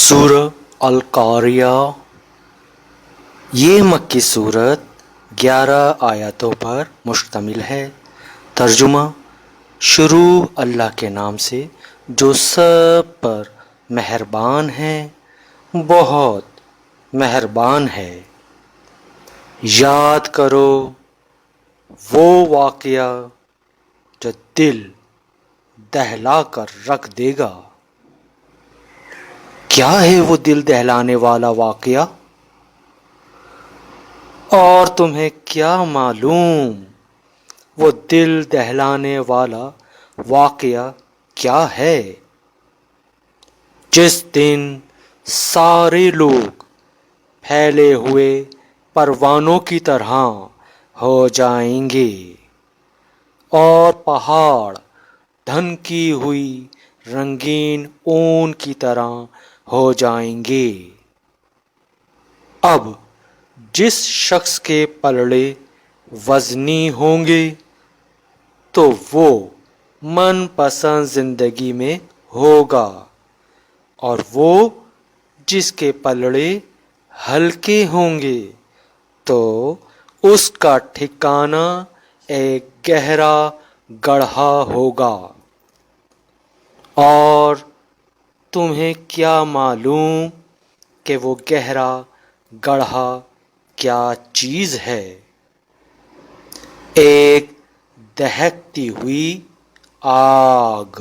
سورہ القاریہ، یہ مکی صورت 11 آیاتوں پر مشتمل ہے۔ ترجمہ: شروع اللہ کے نام سے جو سب پر مہربان ہے، بہت مہربان ہے۔ یاد کرو وہ واقعہ جو دل دہلا کر رکھ دے گا۔ کیا ہے وہ دل دہلانے والا واقعہ؟ اور تمہیں کیا معلوم وہ دل دہلانے والا واقعہ کیا ہے؟ جس دن سارے لوگ پھیلے ہوئے پروانوں کی طرح ہو جائیں گے اور پہاڑ ڈھنکی ہوئی رنگین اون کی طرح ہو جائیں گے۔ اب جس شخص کے پلڑے وزنی ہوں گے تو وہ من پسند زندگی میں ہوگا، اور وہ جس کے پلڑے ہلکے ہوں گے تو اس کا ٹھکانہ ایک گہرا گڑھا ہوگا۔ اور تمہیں کیا معلوم کہ وہ گہرا گڑھا کیا چیز ہے؟ ایک دہکتی ہوئی آگ۔